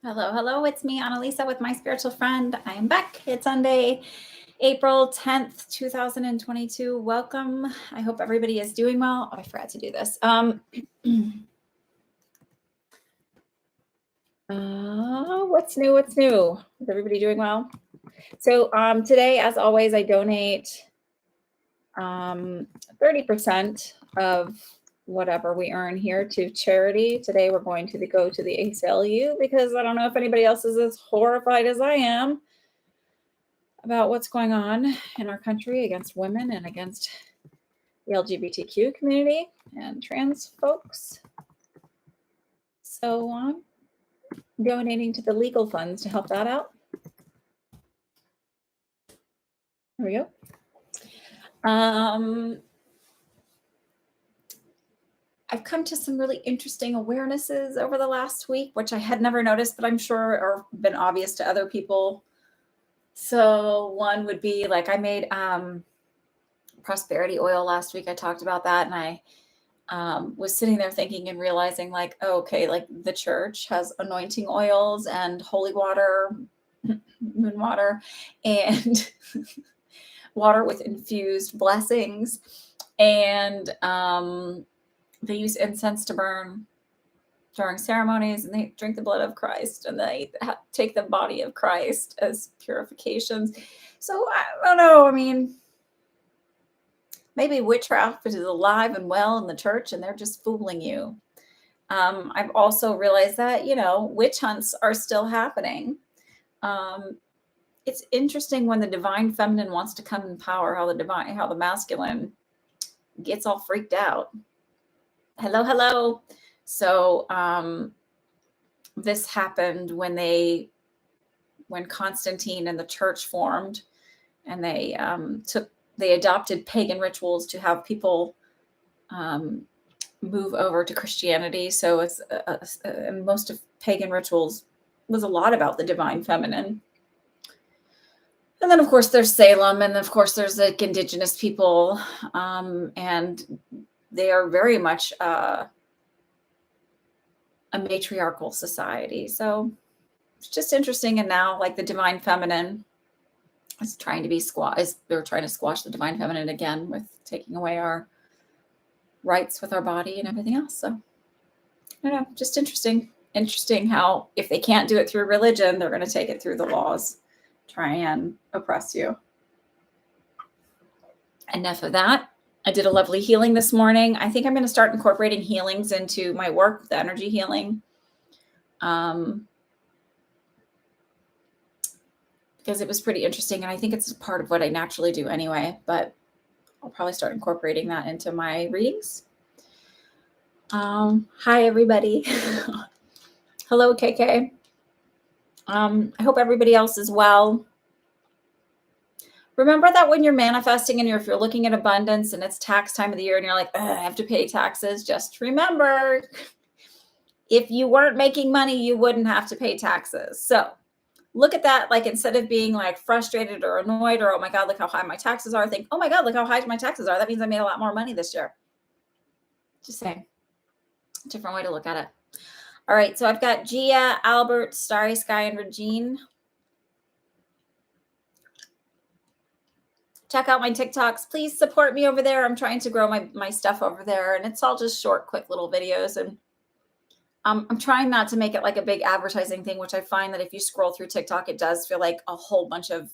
Hello, hello. It's me, Annalisa, with my spiritual friend. I am back. It's Sunday, April 10th, 2022. Welcome. I hope everybody is doing well. Oh, I forgot to do this. What's new? What's new? Is everybody doing well? So today, as always, I donate 30% of whatever we earn here to charity. Today we're going to go to the ACLU because I don't know if anybody else is as horrified as I am about what's going on in our country against women and against the LGBTQ community and trans folks. So I'm donating to the legal funds to help that out. There we go. I've come to some really interesting awarenesses over the last week, which I had never noticed, but I'm sure are been obvious to other people. So one would be like I made prosperity oil last week. I talked about that, and I was sitting there thinking and realizing like, oh, okay, like the church has anointing oils and holy water, moon water, and water with infused blessings. And they use incense to burn during ceremonies, and they drink the blood of Christ, and they take the body of Christ as purifications. So I don't know. I mean, maybe witchcraft is alive and well in the church and they're just fooling you. I've also realized that, witch hunts are still happening. It's interesting when the divine feminine wants to come in power, how the masculine gets all freaked out. Hello, hello. So this happened when Constantine and the church formed, and they adopted pagan rituals to have people move over to Christianity. So it's most of pagan rituals was a lot about the divine feminine. And then, of course, there's Salem, and of course, there's like indigenous people, and they are very much a matriarchal society. So it's just interesting. And now, like the divine feminine is trying to be they're trying to squash the divine feminine again with taking away our rights with our body and everything else. So I don't know, just interesting how if they can't do it through religion, they're going to take it through the laws, try and oppress you. Enough of that. I did a lovely healing this morning. I think I'm going to start incorporating healings into my work, the energy healing. Because it was pretty interesting, and I think it's part of what I naturally do anyway, but I'll probably start incorporating that into my readings. Hi, everybody. Hello, KK. I hope everybody else is well. Remember that when you're manifesting and if you're looking at abundance and it's tax time of the year and you're like, I have to pay taxes, just remember, if you weren't making money, you wouldn't have to pay taxes. So look at that, like instead of being like frustrated or annoyed or, oh my God, look how high my taxes are, think, oh my God, look how high my taxes are. That means I made a lot more money this year. Just saying. Different way to look at it. All right, so I've got Gia, Albert, Starry Sky, and Regine. Check out my TikToks. Please support me over there. I'm trying to grow my stuff over there, and it's all just short, quick little videos. And I'm trying not to make it like a big advertising thing, which I find that if you scroll through TikTok, it does feel like a whole bunch of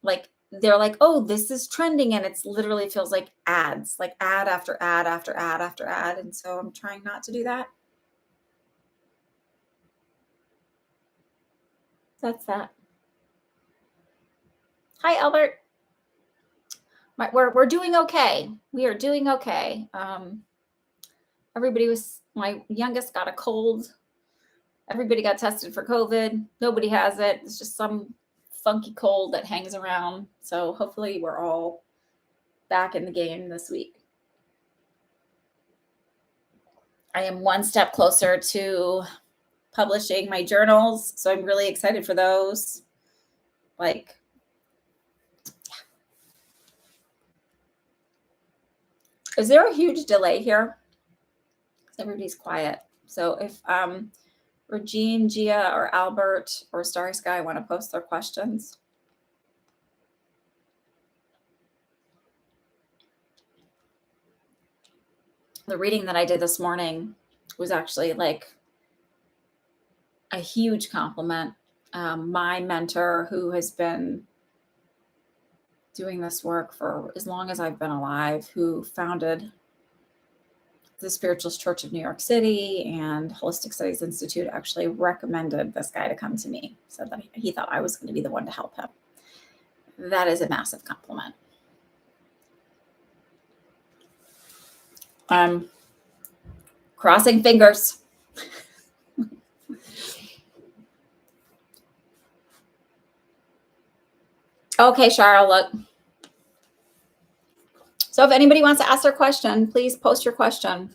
like, they're like, oh, this is trending. And it's literally feels like ads, like ad after ad after ad after ad. And so I'm trying not to do that. That's that. Hi, Albert. We're doing okay. We are doing okay. My youngest got a cold. Everybody got tested for COVID. Nobody has it. It's just some funky cold that hangs around. So hopefully we're all back in the game this week. I am one step closer to publishing my journals. So I'm really excited for those. Like, is there a huge delay here? Everybody's quiet. So if Regine, Gia, or Albert, or Starry Sky want to post their questions. The reading that I did this morning was actually like a huge compliment. My mentor, who has been doing this work for as long as I've been alive, who founded the Spiritualist Church of New York City and Holistic Studies Institute, actually recommended this guy to come to me, said that he thought I was going to be the one to help him. That is a massive compliment. Crossing fingers. Okay, Charlotte. So if anybody wants to ask their question, please post your question.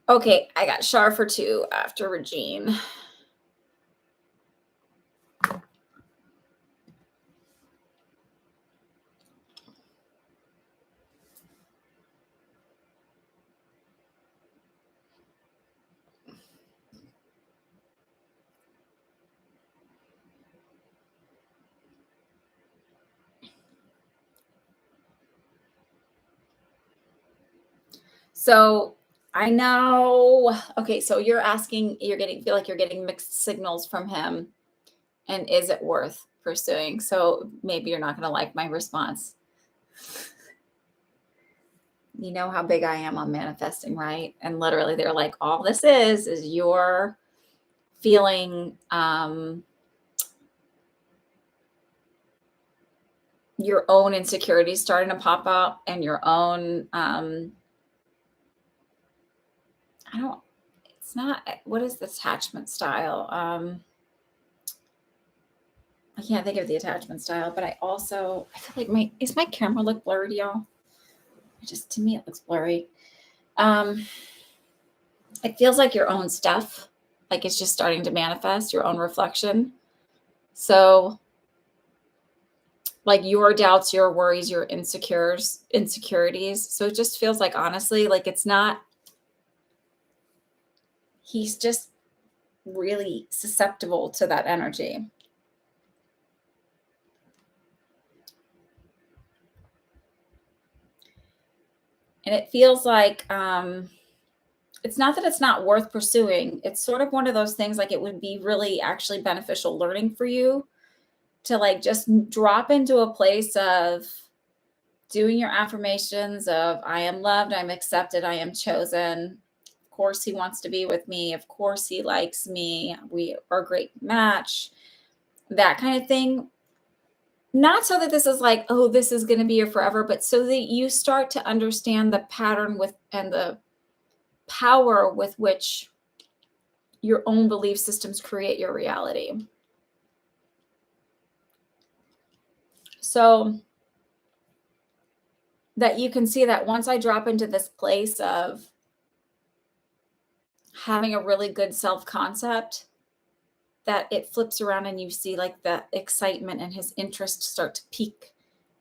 Okay, I got Char for 2 after Regine. So I know, okay, so you're asking, feel like you're getting mixed signals from him. And is it worth pursuing? So maybe you're not going to like my response. You know how big I am on manifesting, right? And literally they're like, all this is your feeling your own insecurities starting to pop up and your own what is the attachment style? I can't think of the attachment style, but I feel like is my camera look blurry, y'all? To me, it looks blurry. It feels like your own stuff, like it's just starting to manifest, your own reflection. So like your doubts, your worries, your insecurities. So it just feels like, honestly, like he's just really susceptible to that energy. And it feels like, it's not that it's not worth pursuing. It's sort of one of those things, like it would be really actually beneficial learning for you to like just drop into a place of doing your affirmations of I am loved, I'm accepted, I am chosen. Of course, he wants to be with me. Of course, he likes me. We are a great match. That kind of thing. Not so that this is like, oh, this is going to be your forever, but so that you start to understand the pattern and the power with which your own belief systems create your reality. So that you can see that once I drop into this place of having a really good self-concept, that it flips around and you see like the excitement and his interest start to peak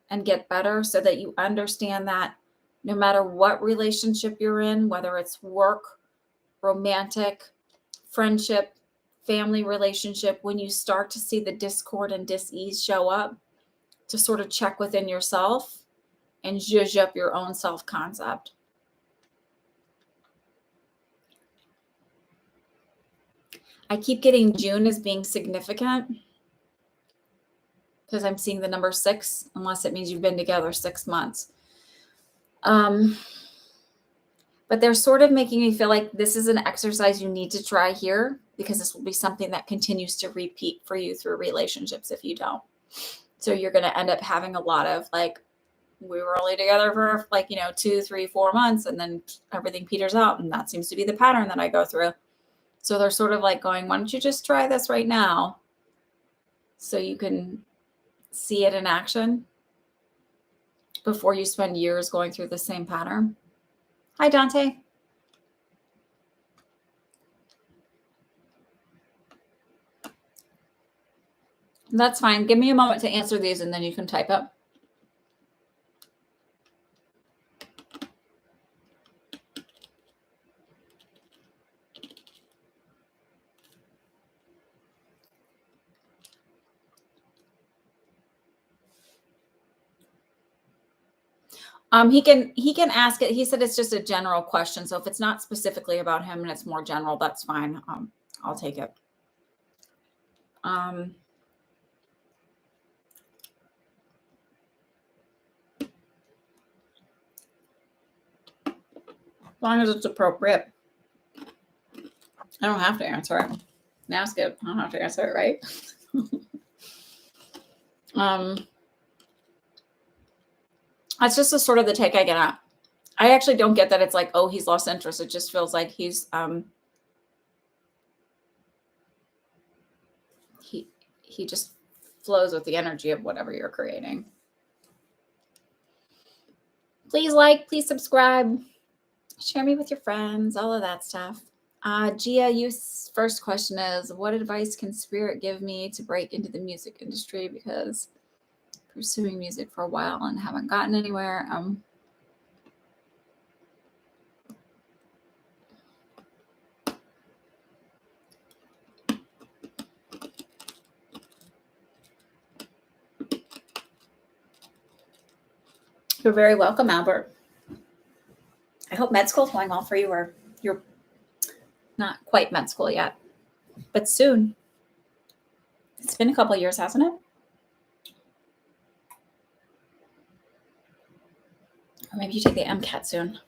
and get better, so that you understand that no matter what relationship you're in, whether it's work, romantic, friendship, family relationship, when you start to see the discord and dis-ease show up, to sort of check within yourself and zhuzh up your own self-concept. I keep getting June as being significant because I'm seeing the number 6, unless it means you've been together 6 months. But they're sort of making me feel like this is an exercise you need to try here, because this will be something that continues to repeat for you through relationships if you don't. So you're going to end up having a lot of like, we were only together for like, 2, 3, 4 months, and then everything peters out. And that seems to be the pattern that I go through. So they're sort of like going, why don't you just try this right now so you can see it in action before you spend years going through the same pattern. Hi, Dante. That's fine. Give me a moment to answer these and then you can type up. He can ask it. He said it's just a general question. So if it's not specifically about him and it's more general, that's fine. I'll take it. As long as it's appropriate. I don't have to answer it. Ask it. I don't have to answer it, right? That's just the sort of the take I get at. I actually don't get that it's like, oh, he's lost interest. It just feels like he's he just flows with the energy of whatever you're creating. Please like, please subscribe, share me with your friends, all of that stuff. Gia, your first question is, what advice can Spirit give me to break into the music industry? Because pursuing music for a while and haven't gotten anywhere. You're very welcome, Albert. I hope med school is going well for you, or you're not quite med school yet, but soon. It's been a couple of years, hasn't it? Or maybe you take the MCAT soon.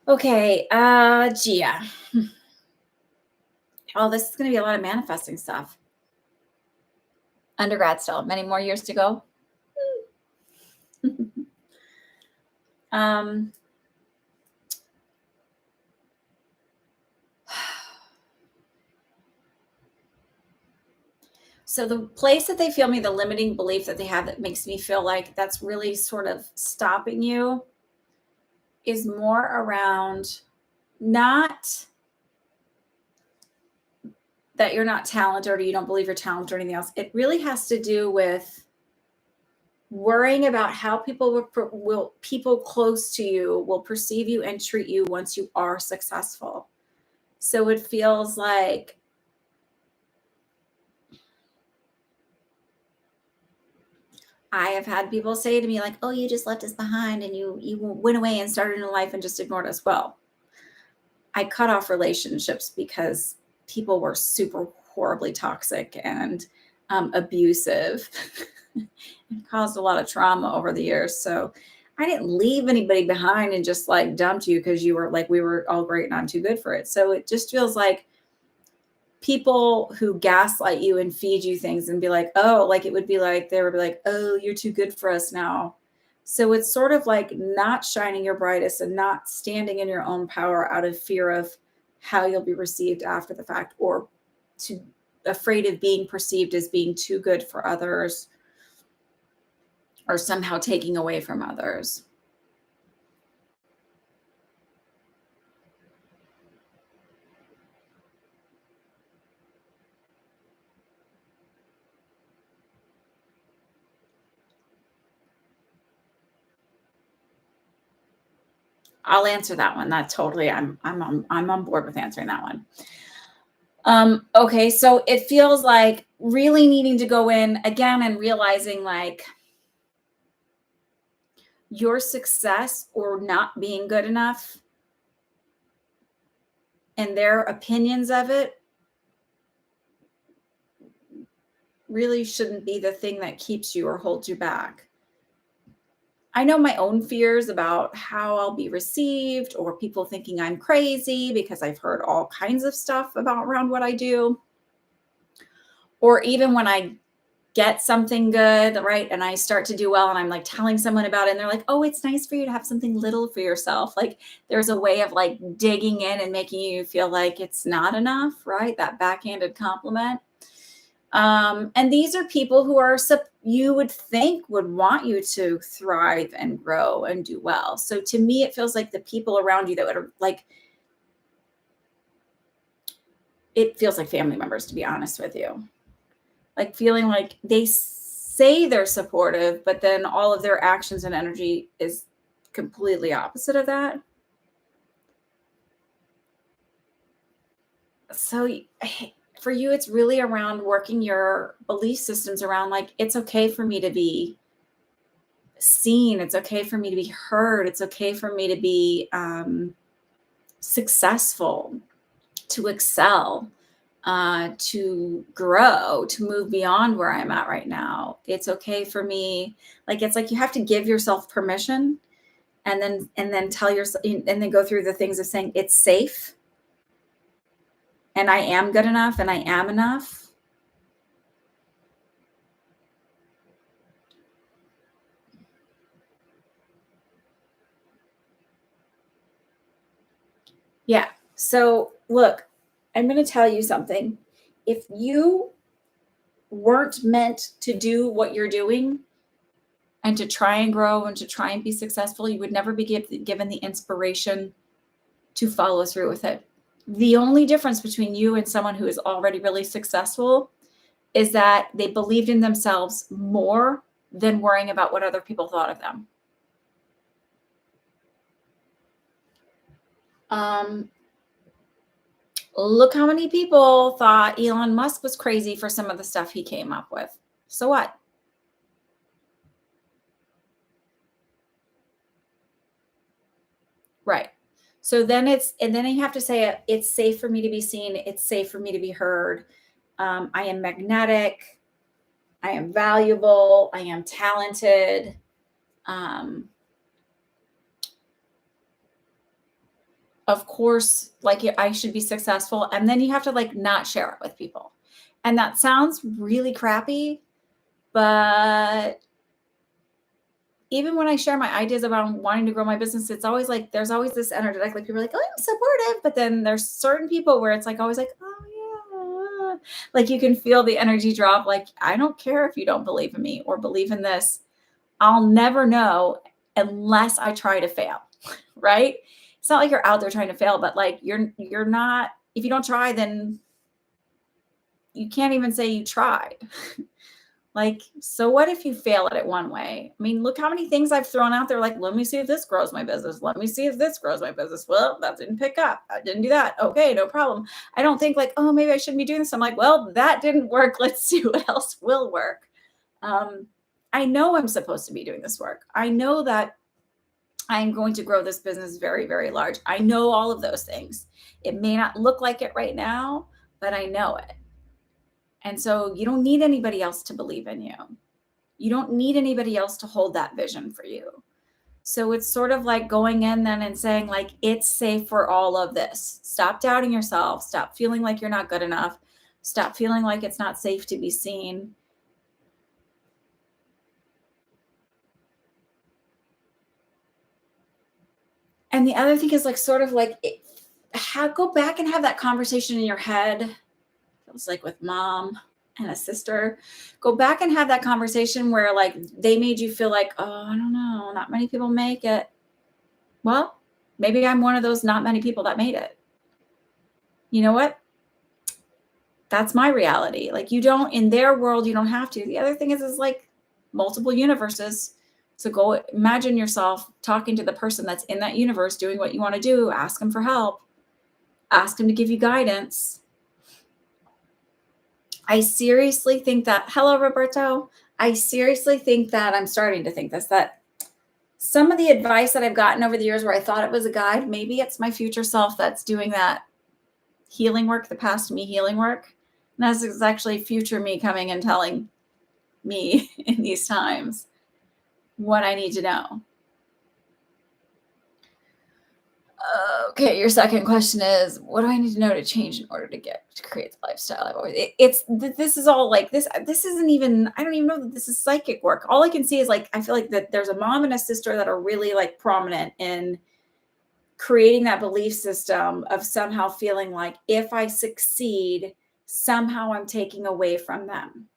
Okay, Gia. Oh, this is going to be a lot of manifesting stuff. Undergrad still, many more years to go. So the place that they feel me, the limiting belief that they have that makes me feel like that's really sort of stopping you is more around not that you're not talented or you don't believe you're talented or anything else. It really has to do with worrying about how people people close to you will perceive you and treat you once you are successful. So it feels like I have had people say to me like, oh, you just left us behind and you went away and started a new life and just ignored us. Well, I cut off relationships because people were super horribly toxic and abusive and caused a lot of trauma over the years. So I didn't leave anybody behind and just like dumped you because you were like, we were all great and I'm too good for it. So it just feels like people who gaslight you and feed you things and be like, oh, like it would be like, they would be like, oh, you're too good for us now. So it's sort of like not shining your brightest and not standing in your own power out of fear of how you'll be received after the fact, or afraid of being perceived as being too good for others or somehow taking away from others. I'll answer that one. That totally, I'm on board with answering that one. Okay, so it feels like really needing to go in again and realizing like your success or not being good enough and their opinions of it really shouldn't be the thing that keeps you or holds you back. I know my own fears about how I'll be received or people thinking I'm crazy because I've heard all kinds of stuff around what I do. Or even when I get something good, right? And I start to do well and I'm like telling someone about it and they're like, oh, it's nice for you to have something little for yourself. Like there's a way of like digging in and making you feel like it's not enough, right? That backhanded compliment. And these are people who are, you would think would want you to thrive and grow and do well. So to me, it feels like the people around you that would like, it feels like family members, to be honest with you. Like feeling like they say they're supportive, but then all of their actions and energy is completely opposite of that. So for you, it's really around working your belief systems around like, it's okay for me to be seen. It's okay for me to be heard. It's okay for me to be successful, to excel, to grow, to move beyond where I'm at right now. It's okay for me. Like, it's like you have to give yourself permission, and then tell yourself, and then go through the things of saying it's safe, and I am good enough, and I am enough. Yeah. So look, I'm going to tell you something. If you weren't meant to do what you're doing and to try and grow and to try and be successful, you would never be given the inspiration to follow through with it. The only difference between you and someone who is already really successful is that they believed in themselves more than worrying about what other people thought of them. Um, Look how many people thought Elon Musk was crazy for some of the stuff he came up with. So what? Right. So then and then you have to say it's safe for me to be seen. It's safe for me to be heard. I am magnetic. I am valuable. I am talented. Um, of course, like I should be successful. And then you have to like not share it with people. And that sounds really crappy, but even when I share my ideas about wanting to grow my business, it's always like there's always this energetic, like people are like, oh, I'm supportive. But then there's certain people where it's like always like, oh yeah. Like you can feel the energy drop. Like, I don't care if you don't believe in me or believe in this. I'll never know unless I try to fail. Right. It's not like you're out there trying to fail, but like you're not, if you don't try, then you can't even say you tried. Like, so what if you fail at it one way? I mean, look how many things I've thrown out there. Like, let me see if this grows my business. Let me see if this grows my business. Well, that didn't pick up. I didn't do that. Okay, no problem. I don't think like, oh, maybe I shouldn't be doing this. I'm like, well, that didn't work. Let's see what else will work. Um, I know I'm supposed to be doing this work. I know that I'm going to grow this business very, very large. I know all of those things. It may not look like it right now, but I know it. And so you don't need anybody else to believe in you. You don't need anybody else to hold that vision for you. So it's sort of like going in then and saying, like, it's safe for all of this. Stop doubting yourself. Stop feeling like you're not good enough. Stop feeling like it's not safe to be seen. And the other thing is like, sort of like, go back and have that conversation in your head. It was like with mom and a sister. Go back and have that conversation where like they made you feel like, oh, I don't know, not many people make it. Well, maybe I'm one of those not many people that made it. You know what? That's my reality. Like, you don't, in their world, you don't have to. The other thing is like multiple universes. So go imagine yourself talking to the person that's in that universe doing what you want to do. Ask them for help. Ask them to give you guidance. I seriously think that, hello, Roberto. I seriously think that I'm starting to think this, that some of the advice that I've gotten over the years where I thought it was a guide, maybe it's my future self that's doing that healing work, the past me healing work. And this is actually future me coming and telling me in these times what I need to know. Okay, your second question is, what do I need to know to change in order to create the lifestyle I've always? This is all like this. This isn't even. I don't even know that this is psychic work. All I can see is like I feel like that there's a mom and a sister that are really like prominent in creating that belief system of somehow feeling like if I succeed, somehow I'm taking away from them.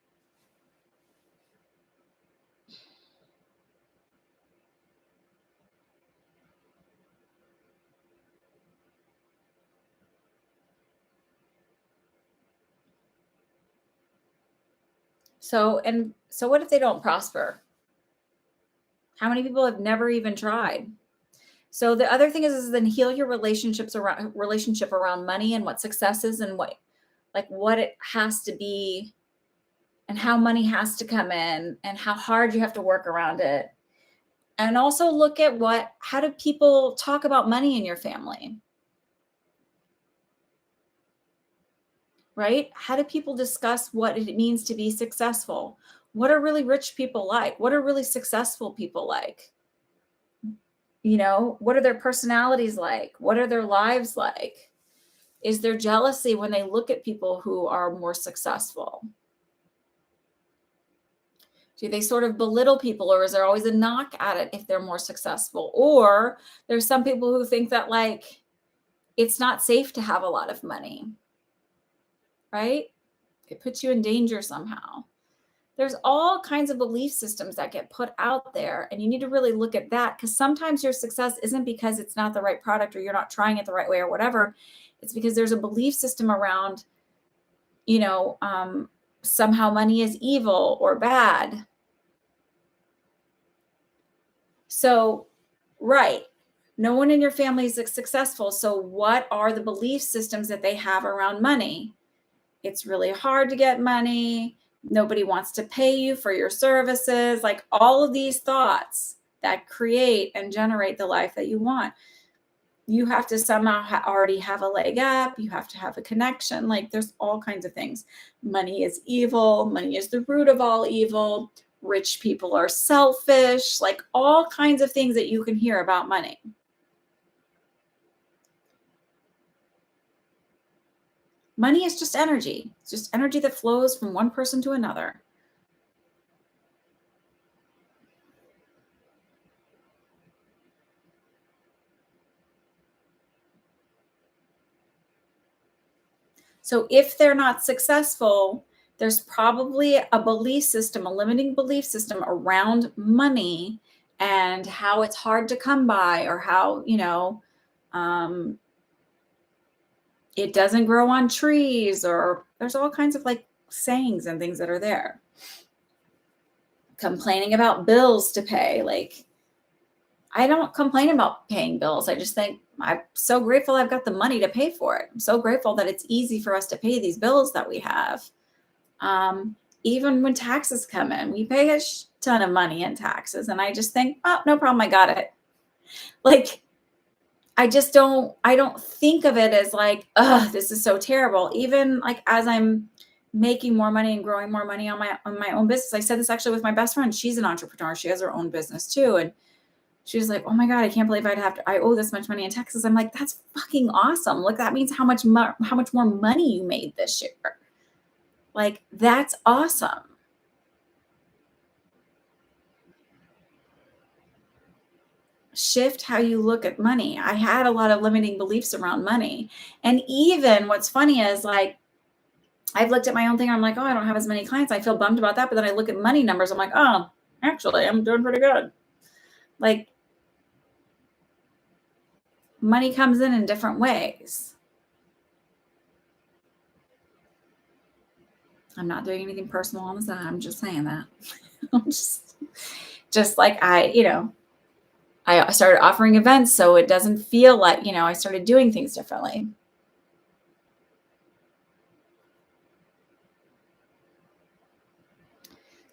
So what if they don't prosper? How many people have never even tried? So the other thing is then heal your relationship around money and what success is and like what it has to be and how money has to come in and how hard you have to work around it. And also look at how do people talk about money in your family? Right? How do people discuss what it means to be successful? What are really rich people like? What are really successful people like? What are their personalities like? What are their lives like? Is there jealousy when they look at people who are more successful? Do they sort of belittle people, or is there always a knock at it if they're more successful? Or there's some people who think that like it's not safe to have a lot of money, right? It puts you in danger somehow. There's all kinds of belief systems that get put out there, and you need to really look at that, because sometimes your success isn't because it's not the right product or you're not trying it the right way or whatever. It's because there's a belief system around, somehow money is evil or bad. So, right. No one in your family is successful. So what are the belief systems that they have around money? It's really hard to get money. Nobody wants to pay you for your services. Like all of these thoughts that create and generate the life that you want. You have to somehow already have a leg up. You have to have a connection. Like there's all kinds of things. Money is evil. Money is the root of all evil. Rich people are selfish. Like all kinds of things that you can hear about money. Money is just energy. It's just energy that flows from one person to another. So if they're not successful, there's probably a belief system, a limiting belief system around money and how it's hard to come by, or how, it doesn't grow on trees, or there's all kinds of like sayings and things that are there. Complaining about bills to pay. Like, I don't complain about paying bills. I just think I'm so grateful I've got the money to pay for it. I'm so grateful that it's easy for us to pay these bills that we have. Even when taxes come in, we pay a ton of money in taxes. And I just think, oh, no problem. I got it. Like, I don't think of it as like, this is so terrible. Even like as I'm making more money and growing more money on my own business. I said this actually with my best friend. She's an entrepreneur. She has her own business too. And she was like, oh my God, I can't believe I owe this much money in taxes. I'm like, that's fucking awesome. Look, that means how much more money you made this year. Like, that's awesome. Shift how you look at money. I had a lot of limiting beliefs around money. And even what's funny is like, I've looked at my own thing. I'm like, oh, I don't have as many clients. I feel bummed about that. But then I look at money numbers. I'm like, oh, actually, I'm doing pretty good. Like, money comes in different ways. I'm not doing anything personal on the side. I'm just saying that. just like I started offering events, so it doesn't feel like, I started doing things differently.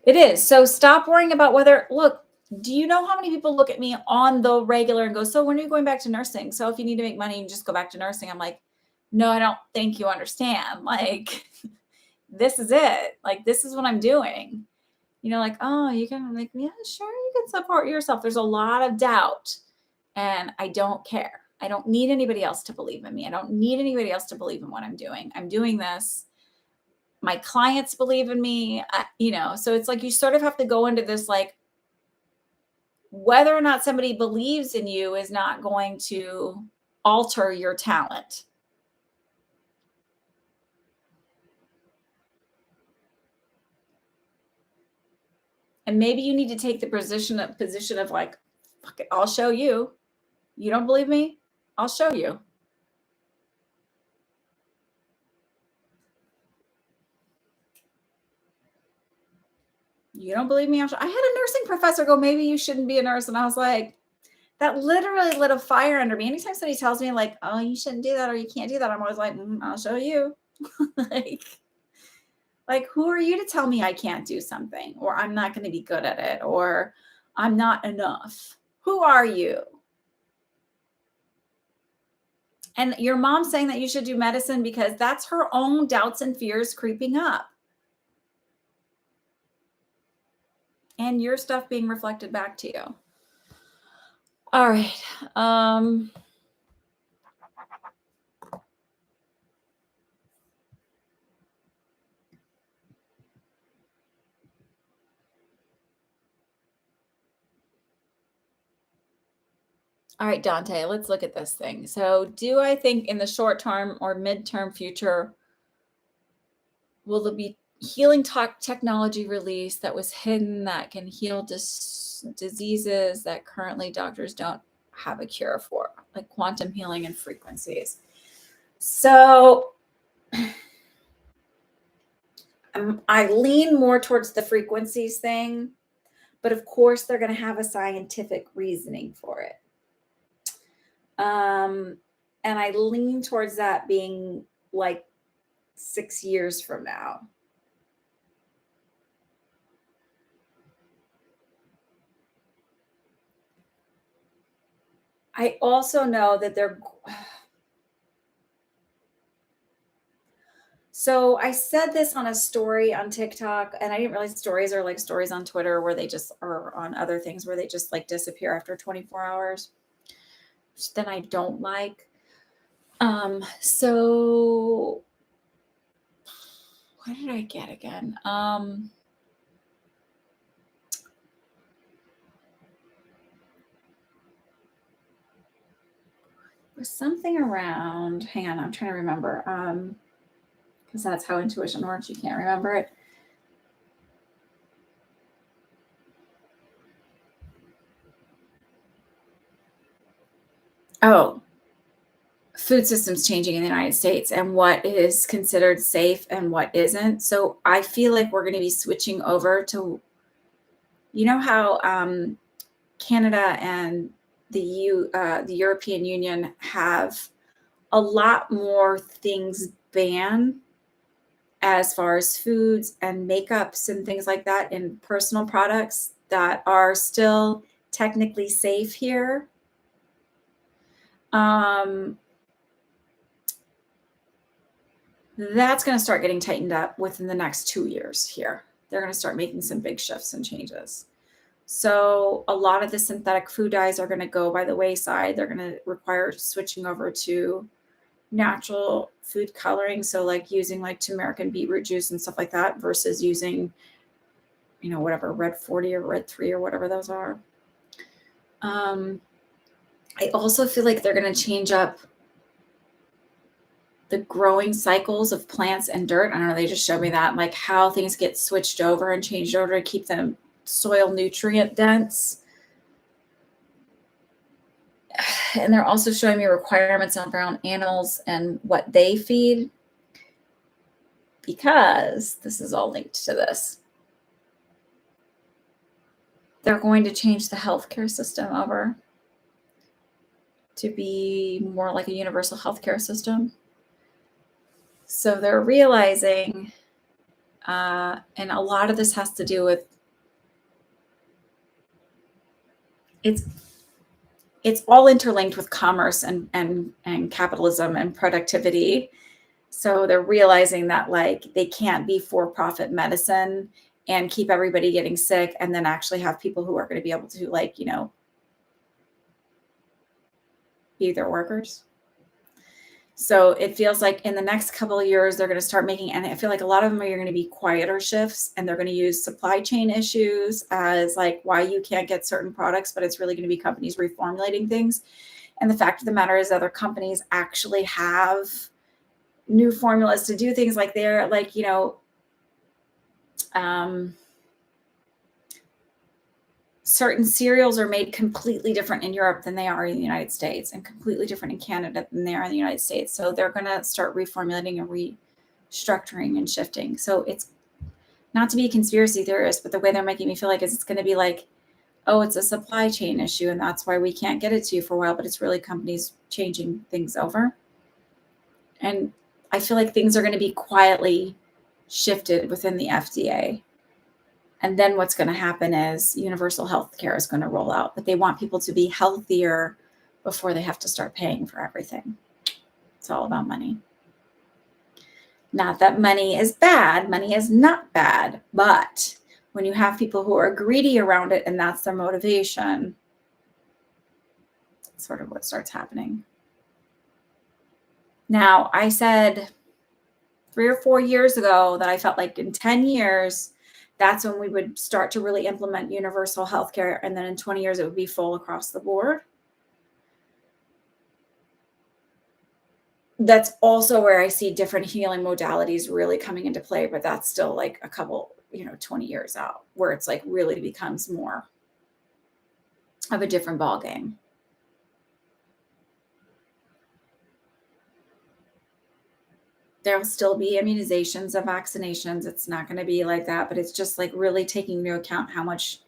It is. So stop worrying about look, do you know how many people look at me on the regular and go, so when are you going back to nursing? So if you need to make money, you just go back to nursing. I'm like, no, I don't think you understand. Like, this is it. Like, this is what I'm doing. Like, oh, you can like, yeah, sure, you can support yourself. There's a lot of doubt, and I don't care. I don't need anybody else to believe in me. I don't need anybody else to believe in what I'm doing. I'm doing this. My clients believe in me, so it's like you sort of have to go into this, like, whether or not somebody believes in you is not going to alter your talent. And maybe you need to take the position of like, fuck it, I'll show you. You don't believe me? I'll show you. You don't believe me? I had a nursing professor go, maybe you shouldn't be a nurse. And I was like, that literally lit a fire under me. Anytime somebody tells me like, oh, you shouldn't do that or you can't do that, I'm always like, I'll show you. like, like, who are you to tell me I can't do something or I'm not going to be good at it or I'm not enough? Who are you? And your mom saying that you should do medicine because that's her own doubts and fears creeping up. And your stuff being reflected back to you. All right. All right, Dante, let's look at this thing. So, do I think in the short term or midterm future, will there be healing technology released that was hidden that can heal diseases that currently doctors don't have a cure for, like quantum healing and frequencies? So, I lean more towards the frequencies thing, but of course, they're going to have a scientific reasoning for it. And I lean towards that being like 6 years from now. I also know that so I said this on a story on TikTok, and I didn't realize stories are like stories on Twitter where they just are on other things where they just like disappear after 24 hours, which then I don't like. So what did I get again? Was something around, hang on, I'm trying to remember. Because that's how intuition works. You can't remember it. Oh, food systems changing in the United States and what is considered safe and what isn't. So I feel like we're going to be switching over to, you know how Canada and the European Union have a lot more things banned as far as foods and makeups and things like that in personal products that are still technically safe here. That's going to start getting tightened up within the next 2 years here. They're going to start making some big shifts and changes. So a lot of the synthetic food dyes are going to go by the wayside. They're going to require switching over to natural food coloring. So like using like turmeric and beetroot juice and stuff like that versus using, whatever, red 40 or red 3 or whatever those are. I also feel like they're going to change up the growing cycles of plants and dirt. I don't know, they just showed me that, like how things get switched over and changed over to keep them soil nutrient dense. And they're also showing me requirements around animals and what they feed, because this is all linked to this. They're going to change the healthcare system over to be more like a universal healthcare system. So they're realizing, and a lot of this has to do with, it's all interlinked with commerce and capitalism and productivity. So they're realizing that like they can't be for-profit medicine and keep everybody getting sick and then actually have people who are going to be able to like, be their workers. So it feels like in the next couple of years, they're going to start making, and I feel like a lot of them are going to be quieter shifts, and they're going to use supply chain issues as like why you can't get certain products, but it's really going to be companies reformulating things. And the fact of the matter is other companies actually have new formulas to do things, like they're like, certain cereals are made completely different in Europe than they are in the United States, and completely different in Canada than they are in the United States. So they're going to start reformulating and restructuring and shifting. So it's not to be a conspiracy theorist, but the way they're making me feel like is it's going to be like, oh, it's a supply chain issue, and that's why we can't get it to you for a while, but it's really companies changing things over. And I feel like things are going to be quietly shifted within the FDA. And then what's going to happen is universal health care is going to roll out, but they want people to be healthier before they have to start paying for everything. It's all about money. Not that money is bad. Money is not bad. But when you have people who are greedy around it and that's their motivation, that's sort of what starts happening. Now, I said 3 or 4 years ago that I felt like in 10 years, that's when we would start to really implement universal healthcare. And then in 20 years, it would be full across the board. That's also where I see different healing modalities really coming into play, but that's still like a couple, 20 years out, where it's like really becomes more of a different ball game. There'll still be immunizations and vaccinations. It's not going to be like that, but it's just like really taking into account how much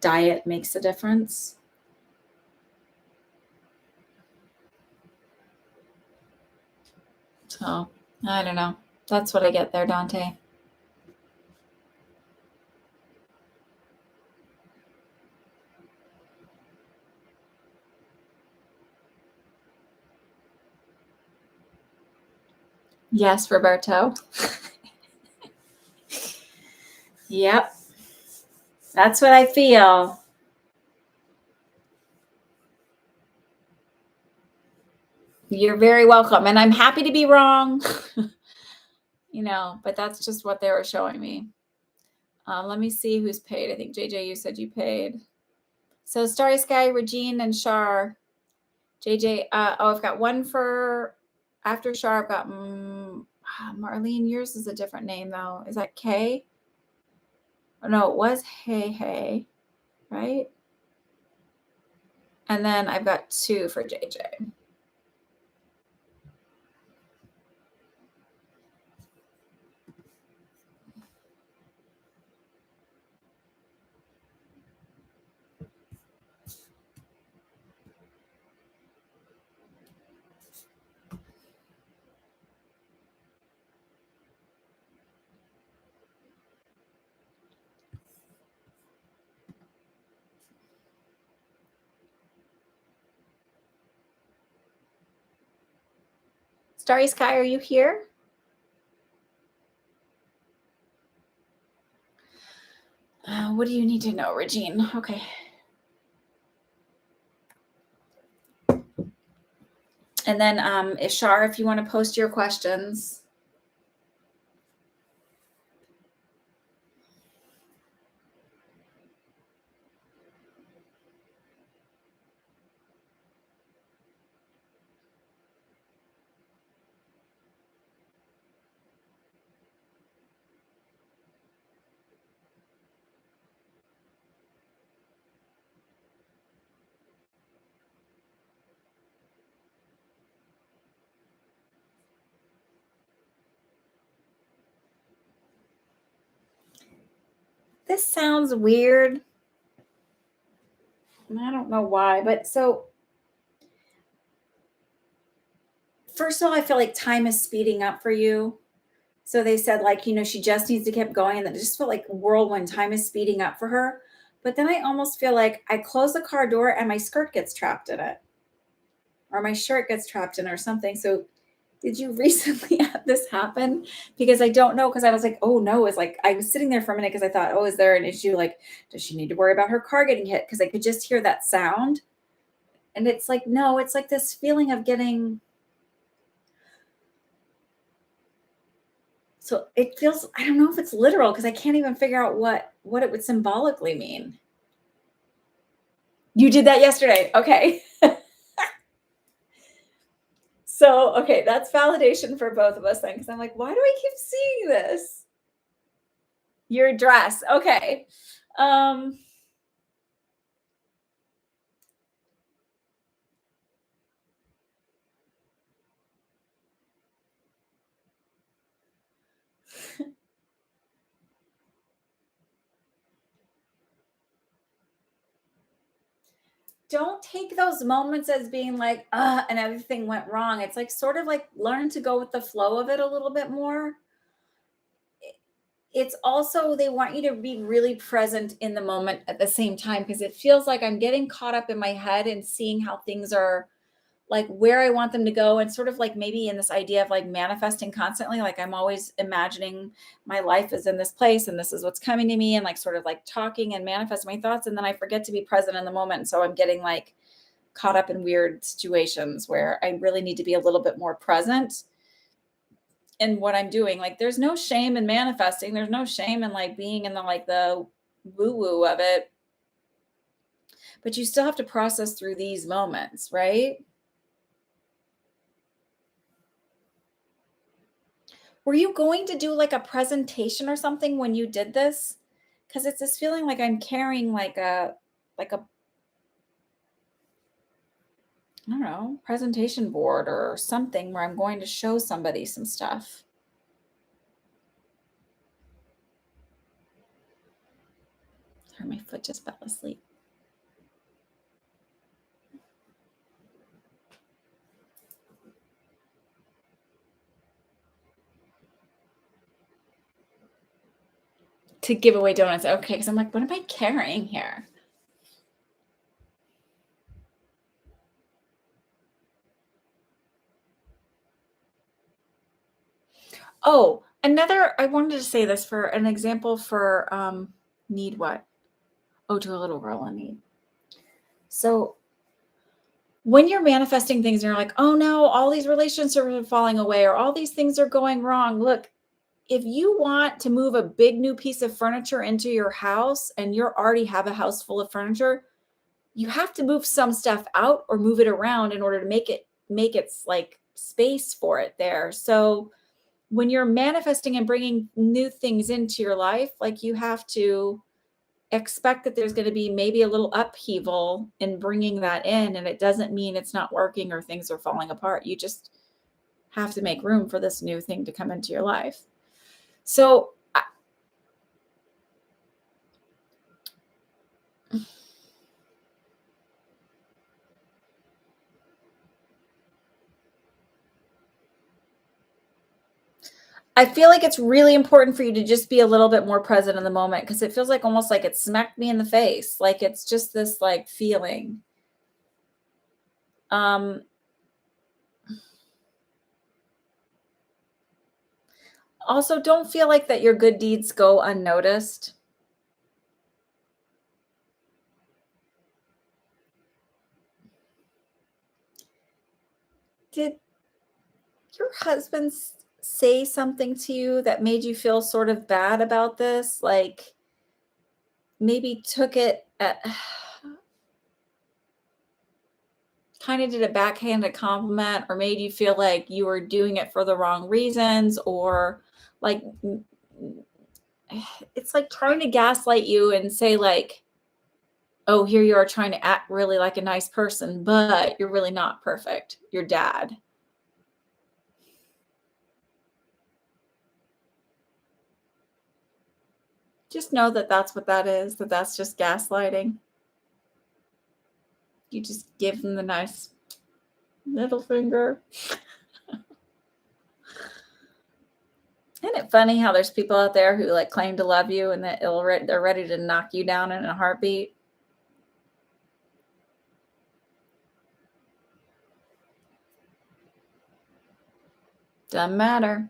diet makes a difference. So I don't know. That's what I get there, Dante. Yes, Roberto. Yep. That's what I feel. You're very welcome. And I'm happy to be wrong, but that's just what they were showing me. Let me see who's paid. I think JJ, you said you paid. So Starry Sky, Regine, and Shar. JJ, I've got one for after Shar. I've got Marlene. Yours is a different name though. Is that Kay? Oh, no, it was Hey, right? And then I've got 2 for JJ. Starry Sky, are you here? What do you need to know, Regine? Okay. And then Ishar, if you want to post your questions. This sounds weird. I don't know why, but so first of all, I feel like time is speeding up for you. So they said, like, she just needs to keep going. And then it just felt like whirlwind time is speeding up for her. But then I almost feel like I close the car door and my skirt gets trapped in it, or my shirt gets trapped in it or something. So did you recently have this happen? Because I don't know. Because I was like, oh no, it's like I was sitting there for a minute because I thought, oh, is there an issue? Like, does she need to worry about her car getting hit? Because I could just hear that sound. And it's like, no, it's like this feeling of getting. So it feels, I don't know if it's literal because I can't even figure out what it would symbolically mean. You did that yesterday. Okay. So, okay, that's validation for both of us then, because I'm like, why do I keep seeing this? Your dress. Okay. don't take those moments as being like, and everything went wrong. It's like sort of like learn to go with the flow of it a little bit more. It's also they want you to be really present in the moment at the same time because it feels like I'm getting caught up in my head and seeing how things are like where I want them to go and sort of like maybe in this idea of like manifesting constantly like I'm always imagining my life is in this place and this is what's coming to me and like sort of like talking and manifesting my thoughts and then I forget to be present in the moment and so I'm getting like caught up in weird situations where I really need to be a little bit more present in what I'm doing. Like there's no shame in manifesting. There's no shame in like being in the like the woo woo of it. But you still have to process through these moments, right? Were you going to do like a presentation or something when you did this? Cuz it's this feeling like I'm carrying like a I don't know, presentation board or something where I'm going to show somebody some stuff. Or my foot just fell asleep. To give away donuts. Okay, because I'm like, what am I carrying here? Oh, another I wanted to say this for an example for need what? Oh, to a little girl in need. So when you're manifesting things and you're like, oh no, all these relationships are falling away or all these things are going wrong. Look, if you want to move a big new piece of furniture into your house and you already have a house full of furniture, you have to move some stuff out or move it around in order to make its like space for it there. So when you're manifesting and bringing new things into your life, like you have to expect that there's going to be maybe a little upheaval in bringing that in. And it doesn't mean it's not working or things are falling apart. You just have to make room for this new thing to come into your life. So I feel like it's really important for you to just be a little bit more present in the moment because it feels like almost like it smacked me in the face. Like it's just this like feeling. Um, Also, don't feel like that your good deeds go unnoticed. Did your husband say something to you that made you feel sort of bad about this? Like maybe took it at kind of did a backhanded compliment or made you feel like you were doing it for the wrong reasons or like it's like trying to gaslight you and say like, oh, here you are trying to act really like a nice person, but you're really not perfect. Your dad. Just know that that's what that is, that that's just gaslighting. You just give them the nice middle finger. Isn't it funny how there's people out there who like claim to love you and that they're ready to knock you down in a heartbeat? Doesn't matter.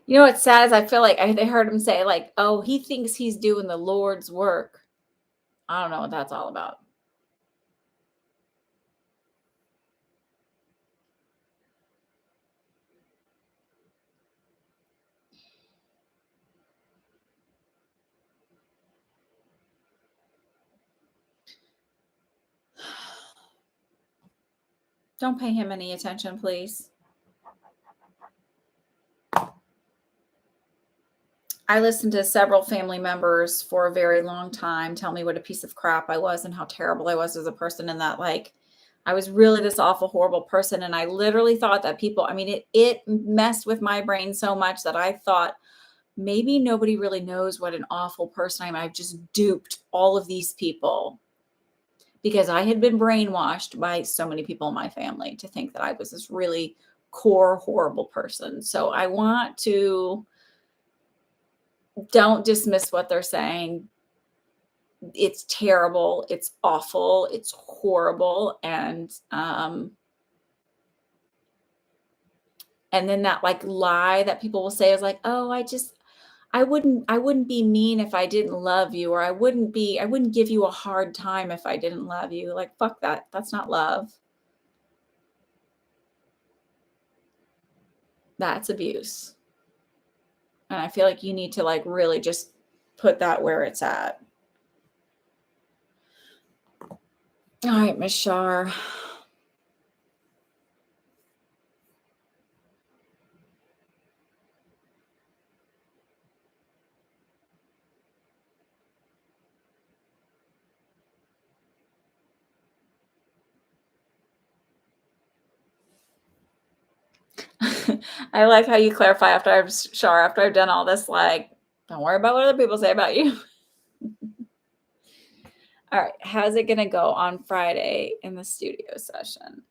You know what's sad is I feel like I heard him say like, "Oh, he thinks he's doing the Lord's work." I don't know what that's all about. Don't pay him any attention, please. I listened to several family members for a very long time tell me what a piece of crap I was and how terrible I was as a person and that like I was really this awful, horrible person. And I literally thought that people, I mean, it messed with my brain so much that I thought maybe nobody really knows what an awful person I am. I've just duped all of these people because I had been brainwashed by so many people in my family to think that I was this really core, horrible person. So I want to don't dismiss what they're saying. It's terrible. It's awful. It's horrible. And then that like lie that people will say is like, oh, I wouldn't be mean if I didn't love you, or I wouldn't give you a hard time if I didn't love you. Like, fuck that. That's not love. That's abuse. And I feel like you need to like really just put that where it's at. All right, Miss Shar. I like how you clarify after I've done all this, like, don't worry about what other people say about you. All right, how's it gonna go on Friday in the studio session?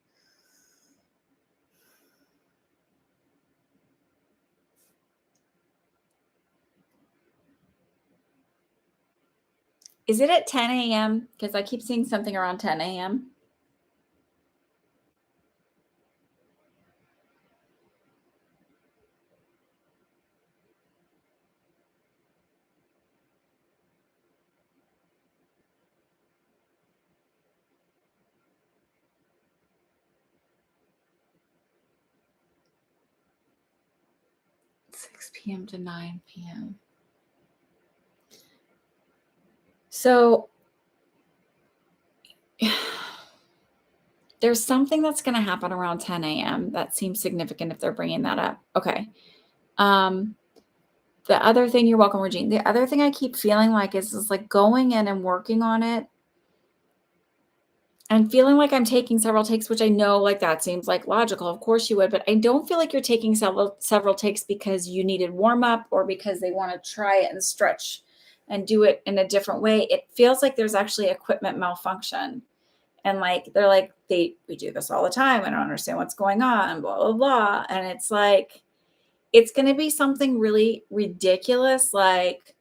Is it at 10 a.m.? Because I keep seeing something around 10 a.m. 6 p.m. to 9 p.m. So there's something that's going to happen around 10 a.m. that seems significant if they're bringing that up. Okay. The other thing, you're welcome, Regine. The other thing I keep feeling like is like going in and working on it and feeling like I'm taking several takes, which I know like that seems like logical. Of course you would, but I don't feel like you're taking several takes because you needed warm up or because they want to try it and stretch and do it in a different way. It feels like there's actually equipment malfunction. And like they're like, we do this all the time. I don't understand what's going on, blah, blah, blah. And it's like, it's going to be something really ridiculous. Like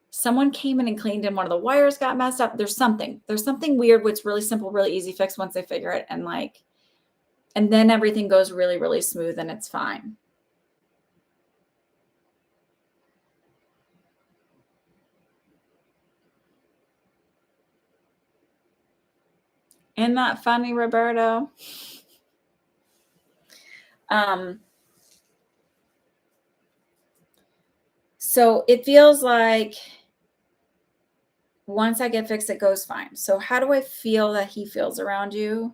someone came in and cleaned and one of the wires got messed up. There's something weird, what's really simple, really easy fix once they figure it. And then everything goes really, really smooth and it's fine. Isn't that funny, Roberto? So it feels like once I get fixed, it goes fine. So how do I feel that he feels around you?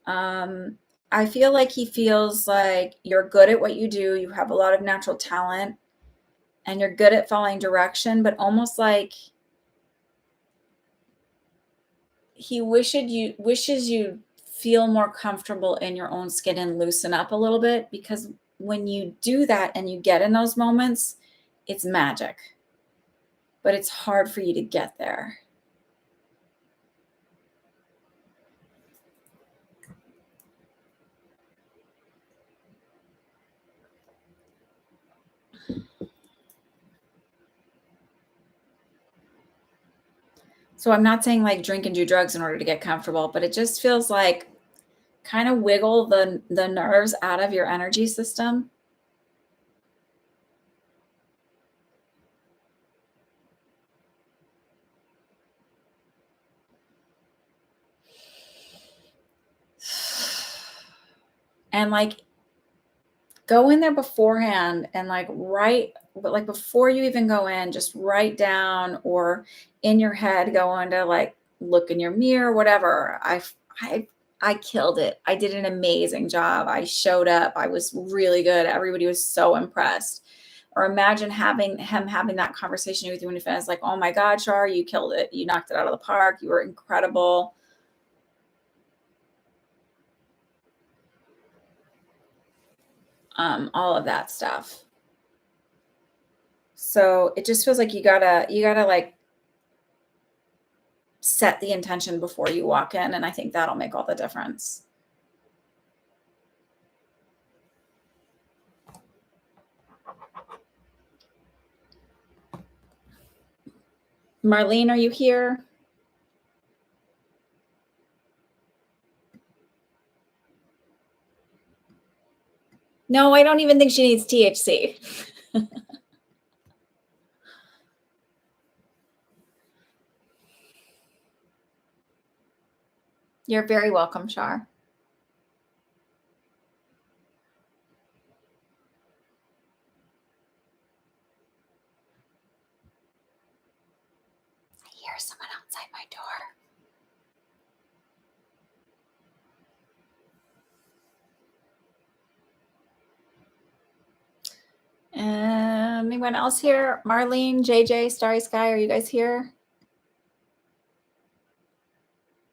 I feel like he feels like you're good at what you do. You have a lot of natural talent and you're good at following direction, but almost like he wishes you feel more comfortable in your own skin and loosen up a little bit, because when you do that and you get in those moments, it's magic. But it's hard for you to get there. So I'm not saying like drink and do drugs in order to get comfortable, but it just feels like kind of wiggle the nerves out of your energy system. And like go in there beforehand and like write, but like before you even go in, just write down or in your head, go into like look in your mirror, whatever. I killed it. I did an amazing job. I showed up. I was really good. Everybody was so impressed. Or imagine having that conversation with you when you finish, like, oh my God, Char, you killed it. You knocked it out of the park. You were incredible. all of that stuff. So it just feels like you gotta like set the intention before you walk in, and I think that'll make all the difference. Marlene, are you here? No, I don't even think she needs THC. You're very welcome, Shar. I hear someone outside my door. Anyone else here? Marlene, JJ, Starry Sky, are you guys here?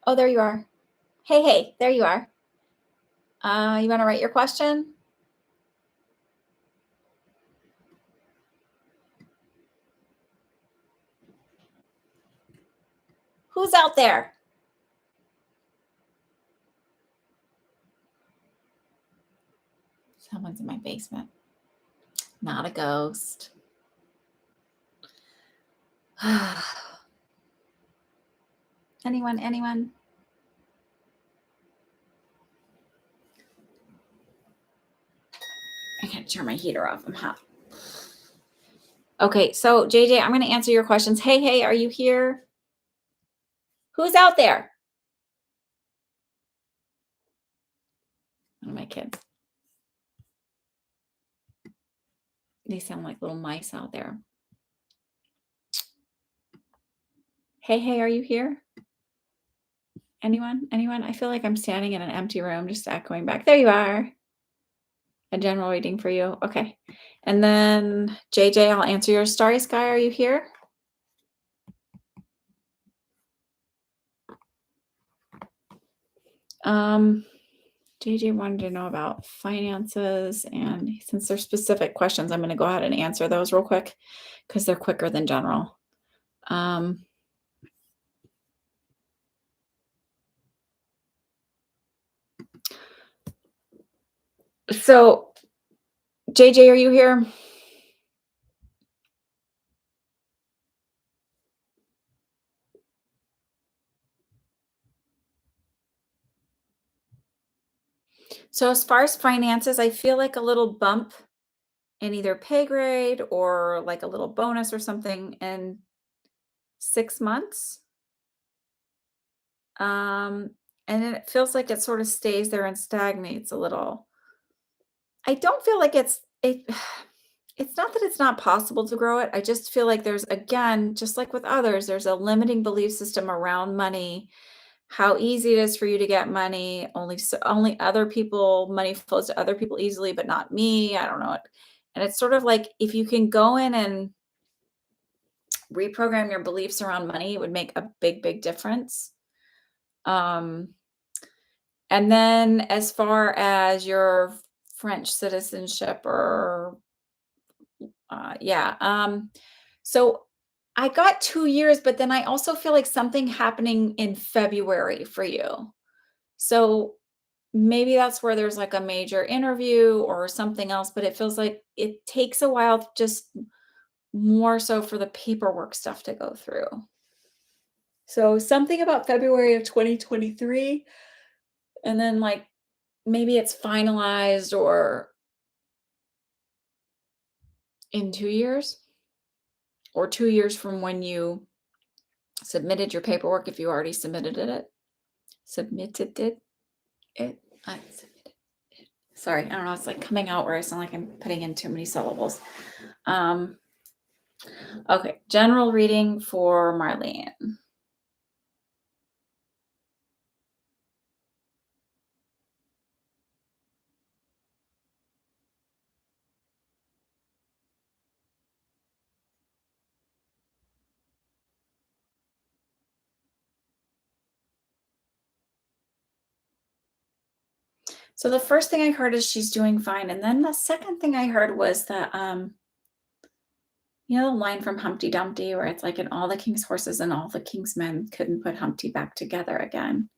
Oh, there you are. Hey, there you are. You want to write your question? Who's out there? Someone's in my basement. Not a ghost. Anyone? I gotta turn my heater off. I'm hot. Okay, so JJ, I'm going to answer your questions. Hey, are you here? Who's out there? One of my kids. They sound like little mice out there. Hey, are you here? Anyone? I feel like I'm standing in an empty room, just echoing back. There you are. A general reading for you. Okay. And then JJ, I'll answer your Starry Sky. Are you here? JJ wanted to know about finances, and since they're specific questions, I'm going to go ahead and answer those real quick because they're quicker than general. So JJ, are you here? So as far as finances, I feel like a little bump in either pay grade or like a little bonus or something in 6 months. And then it feels like it sort of stays there and stagnates a little. I don't feel like it's not that it's not possible to grow it. I just feel like there's, again, just like with others, there's a limiting belief system around money, how easy it is for you to get money. Only other people, money flows to other people easily, but not me. I don't know. And it's sort of like if you can go in and reprogram your beliefs around money, it would make a big difference. And then as far as your French citizenship or so I got 2 years, but then I also feel like something happening in February for you. So maybe that's where there's like a major interview or something else, but it feels like it takes a while, just more so for the paperwork stuff to go through. So something about February of 2023, and then like maybe it's finalized or in 2 years or 2 years from when you submitted your paperwork, if you already submitted it. I submitted it. Sorry, I don't know. It's like coming out where I sound like I'm putting in too many syllables. Okay, general reading for Marlene. So the first thing I heard is she's doing fine. And then the second thing I heard was that, the line from Humpty Dumpty where it's like, and all the king's horses and all the king's men couldn't put Humpty back together again.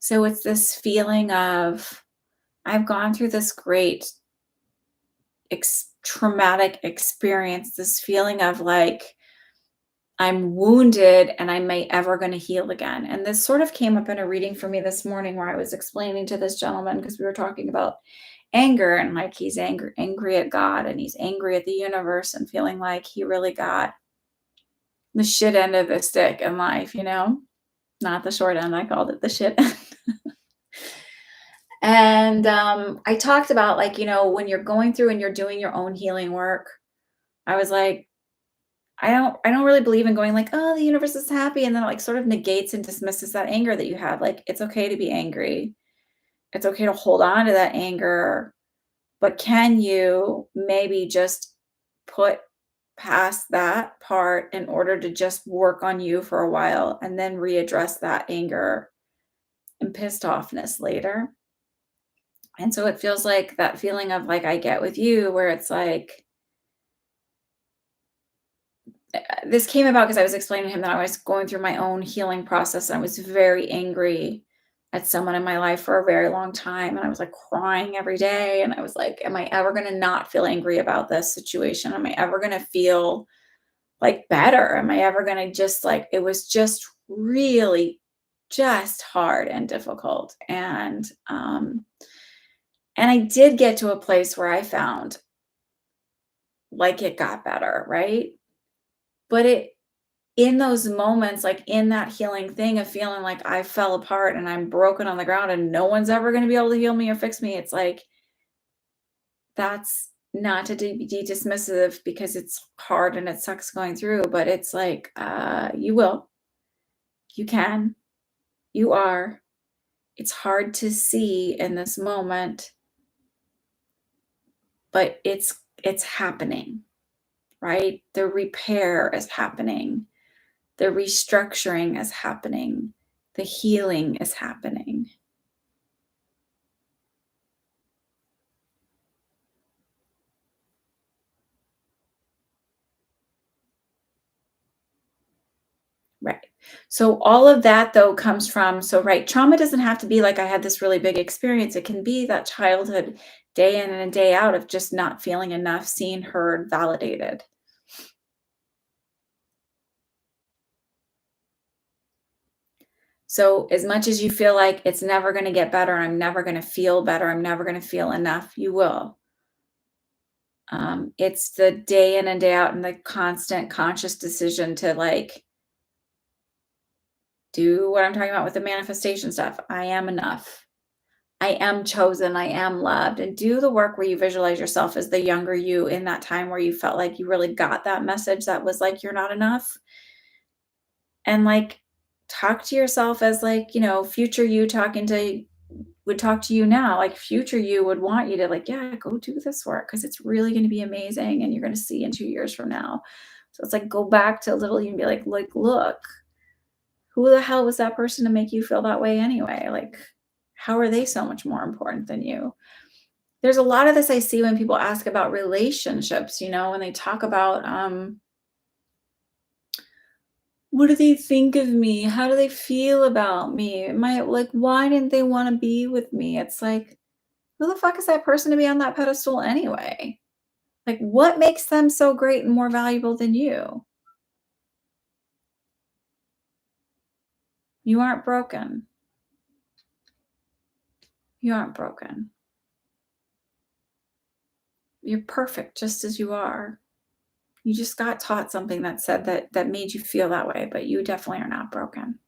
So it's this feeling of, I've gone through this great traumatic experience, this feeling of like, I'm wounded and am I ever going to heal again? And this sort of came up in a reading for me this morning where I was explaining to this gentleman because we were talking about anger and like he's angry at God and he's angry at the universe and feeling like he really got the shit end of the stick in life, not the short end. I called it the shit end. And I talked about like, when you're going through and you're doing your own healing work, I was like, I don't really believe in going like, oh, the universe is happy. And then it like sort of negates and dismisses that anger that you had. Like, it's okay to be angry. It's okay to hold on to that anger. But can you maybe just put past that part in order to just work on you for a while and then readdress that anger and pissed offness later? And so it feels like that feeling of like I get with you where it's like, this came about because I was explaining to him that I was going through my own healing process and I was very angry at someone in my life for a very long time. And I was like crying every day. And I was like, am I ever going to not feel angry about this situation? Am I ever going to feel like better? Am I ever going to just like, it was just really just hard and difficult. And I did get to a place where I found like it got better, right? But in those moments, like in that healing thing of feeling like I fell apart and I'm broken on the ground and no one's ever going to be able to heal me or fix me, it's like, that's not to be dismissive because it's hard and it sucks going through, but it's like, you will, you can, you are. It's hard to see in this moment, but it's happening, right? The repair is happening. The restructuring is happening. The healing is happening. Right. So all of that though comes from, right, trauma doesn't have to be like I had this really big experience. It can be that childhood day in and day out of just not feeling enough, seen, heard, validated. So as much as you feel like it's never going to get better, I'm never going to feel better, I'm never going to feel enough, you will. It's the day in and day out and the constant conscious decision to like do what I'm talking about with the manifestation stuff. I am enough. I am chosen. I am loved. And do the work where you visualize yourself as the younger you in that time where you felt like you really got that message that was like, you're not enough. And like, talk to yourself as like, future you would talk to you now. Like, future you would want you to like, yeah, go do this work because it's really going to be amazing. And you're going to see in 2 years from now. So it's like, go back to little you and be like, look, who the hell was that person to make you feel that way anyway? Like, how are they so much more important than you? There's a lot of this I see when people ask about relationships, when they talk about, what do they think of me? How do they feel about me? Why didn't they want to be with me? It's like, who the fuck is that person to be on that pedestal anyway? Like, what makes them so great and more valuable than you? You aren't broken. You aren't broken. You're perfect just as you are. You just got taught something that said that made you feel that way, but you definitely are not broken.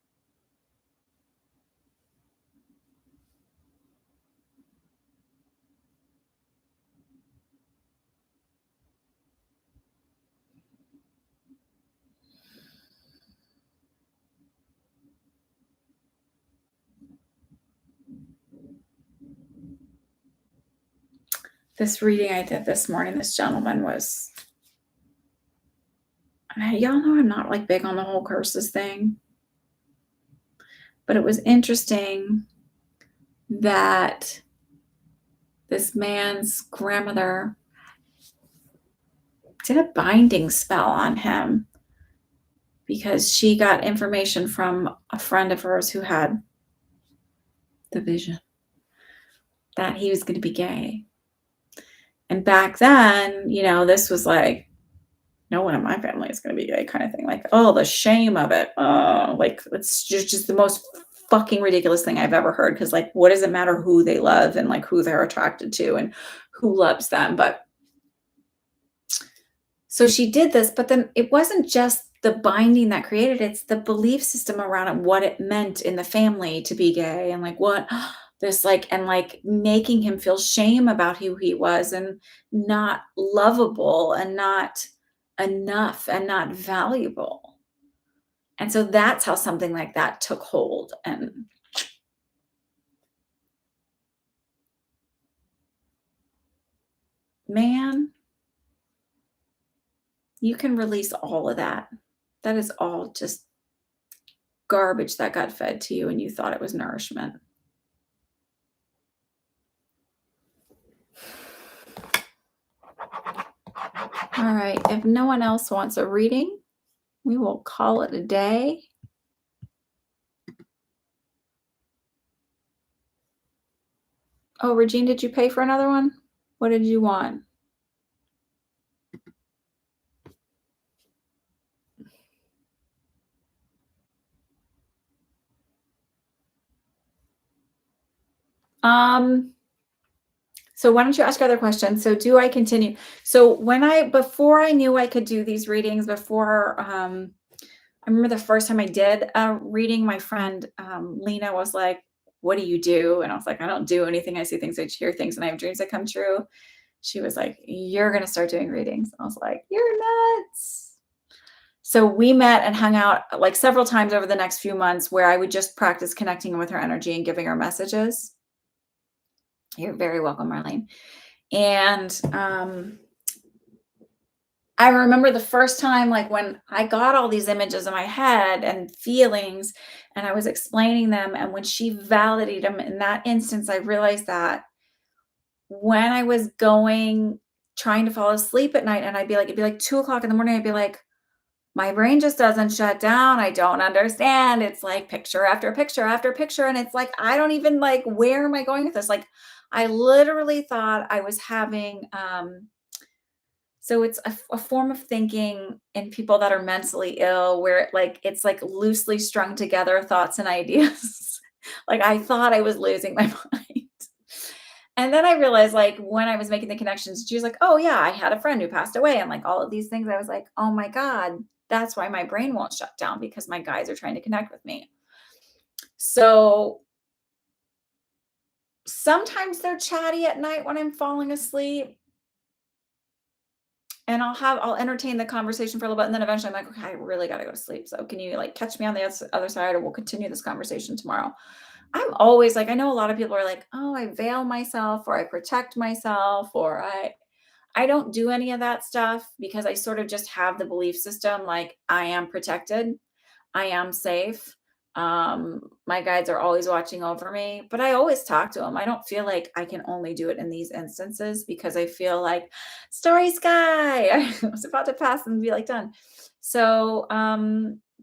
This reading I did this morning, this gentleman was, y'all know I'm not like big on the whole curses thing, but it was interesting that this man's grandmother did a binding spell on him because she got information from a friend of hers who had the vision that he was going to be gay. And back then, this was like, no one in my family is going to be gay kind of thing. Like, oh, the shame of it. Oh, like, it's just the most fucking ridiculous thing I've ever heard. Because, like, what does it matter who they love and, like, who they're attracted to and who loves them? But so she did this, but then it wasn't just the binding that created it, it's the belief system around it, what it meant in the family to be gay and like what this like and like making him feel shame about who he was and not lovable and not enough and not valuable. And so that's how something like that took hold. And man, you can release all of that. That is all just garbage that got fed to you and you thought it was nourishment. All right. If no one else wants a reading, we will call it a day. Oh, Regine, did you pay for another one? What did you want? So why don't you ask other questions? So do I continue? So before I knew I could do these readings, I remember the first time I did a reading, my friend Lena was like, what do you do? And I was like, I don't do anything. I see things, I hear things, and I have dreams that come true. She was like, you're going to start doing readings. I was like, you're nuts. So we met and hung out like several times over the next few months where I would just practice connecting with her energy and giving her messages. You're very welcome, Marlene. And I remember the first time, like when I got all these images in my head and feelings, and I was explaining them. And when she validated them in that instance, I realized that when I was trying to fall asleep at night, and it'd be like 2:00 in the morning, I'd be like, my brain just doesn't shut down. I don't understand. It's like picture after picture after picture. And it's like, I don't even like, where am I going with this? Like, I literally thought I was having, so it's a form of thinking in people that are mentally ill, where it's like loosely strung together thoughts and ideas. Like I thought I was losing my mind. And then I realized, like, when I was making the connections, she was like, oh yeah, I had a friend who passed away. And like all of these things, I was like, oh my God, that's why my brain won't shut down, because my guides are trying to connect with me. So sometimes they're chatty at night when I'm falling asleep. And I'll entertain the conversation for a little bit. And then eventually I'm like, okay, I really got to go to sleep. So can you like catch me on the other side, or we'll continue this conversation tomorrow? I'm always like, I know a lot of people are like, oh, I veil myself, or I protect myself, or I don't do any of that stuff, because I sort of just have the belief system like I am protected, I am safe. My guides are always watching over me, but I always talk to them. I don't feel like I can only do it in these instances, because I feel like story sky. I was about to pass and be like done. So,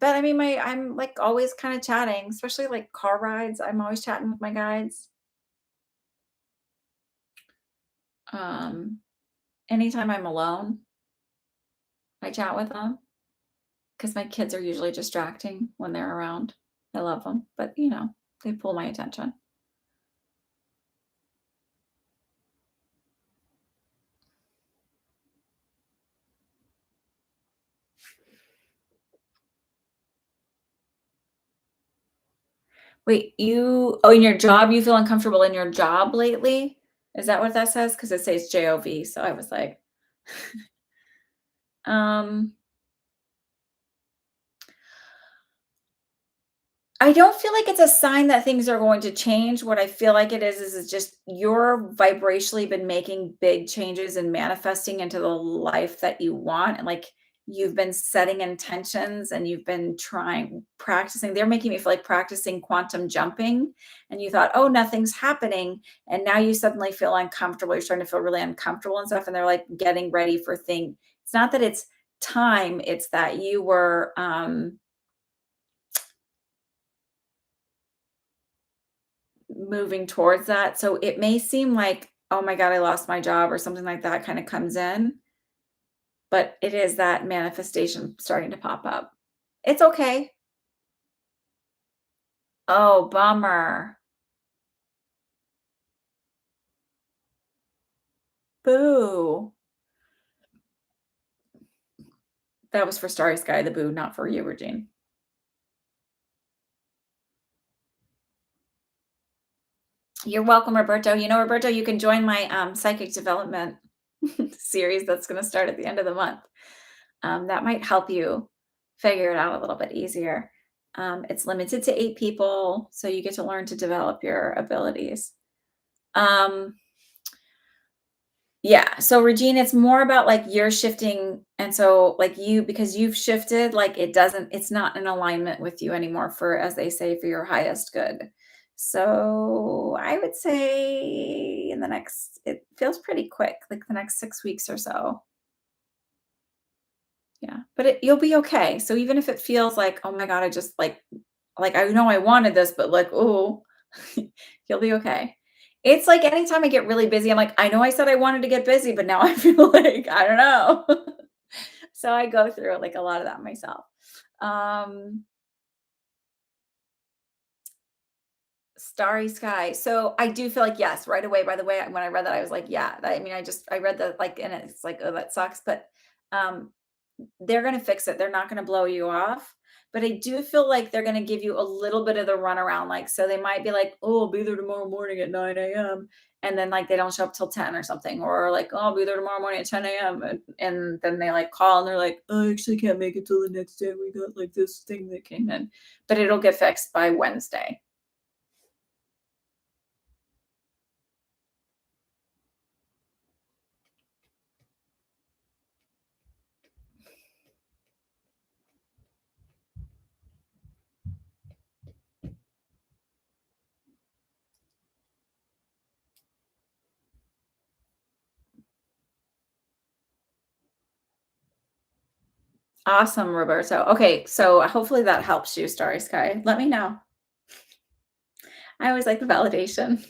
but I mean, I'm like always kind of chatting, especially like car rides. I'm always chatting with my guides. Um, Anytime I'm alone, I chat with them, because my kids are usually distracting when they're around. I love them, but they pull my attention. Wait, in your job, you feel uncomfortable in your job lately? Is that what that says? Because it says JOV. So I was like, um, I don't feel like it's a sign that things are going to change. What I feel like it is it's just you're vibrationally been making big changes and manifesting into the life that you want. And like you've been setting intentions and you've been trying practicing. They're making me feel like practicing quantum jumping, and you thought, "Oh, nothing's happening." And now you suddenly feel uncomfortable. You're starting to feel really uncomfortable and stuff, and they're like getting ready for thing. It's not that it's time, it's that you were moving towards that. So it may seem like, "Oh my god, I lost my job," or something like that kind of comes in, but it is that manifestation starting to pop up. It's okay. Oh, bummer. Boo. That was for Starry Sky, the boo, not for you, Regine. You're welcome, Roberto. You know, Roberto, you can join my psychic development series that's going to start at the end of the month. That might help you figure it out a little bit easier. It's limited to 8 people, so you get to learn to develop your abilities. Um, Yeah, so Regina, it's more about, like, you're shifting, and so, like, because you've shifted, like, it's not in alignment with you anymore for, as they say, for your highest good. So, I would say it feels pretty quick, like the next 6 weeks or so. Yeah, but you'll be okay. So even if it feels like, "Oh my god, I just, like, I know I wanted this, but, like, oh," you'll be okay. It's like anytime I get really busy, I'm like, "I know I said I wanted to get busy, but now I feel like I don't know." So I go through, like, a lot of that myself. Um, Starry Sky. So I do feel like, yes, right away, by the way, when I read that, I was like, "Yeah." I mean, I read that, like, and it's like, "Oh, that sucks," but, um, they're gonna fix it. They're not gonna blow you off, but I do feel like they're gonna give you a little bit of the runaround, like, so they might be like, "Oh, I'll be there tomorrow morning at 9 a.m." And then, like, they don't show up till 10 or something, or like, "Oh, I'll be there tomorrow morning at 10 a.m." And then they, like, call and they're like, "I actually can't make it till the next day. We got, like, this thing that came in." But it'll get fixed by Wednesday. Awesome, Roberto. Okay, so hopefully that helps you, Starry Sky. Let me know. I always like the validation.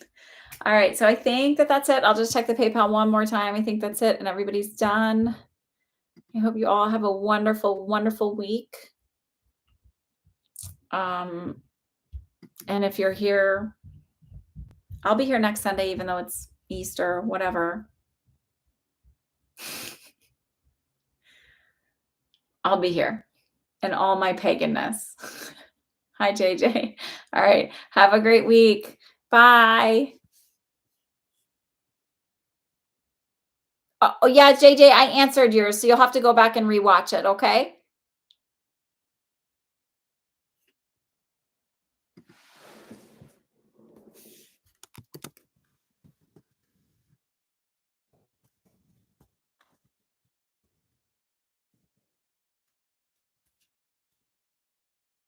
All right, so I think that that's it. I'll just check the PayPal one more time. I think that's it, and everybody's done. I hope you all have a wonderful, wonderful week. Um, and if you're here, I'll be here next Sunday, even though it's Easter, whatever. I'll be here in all my paganness. Hi, JJ. All right, have a great week. Bye. Oh, yeah, JJ, I answered yours, so you'll have to go back and rewatch it, okay?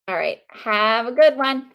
All right, have a good one.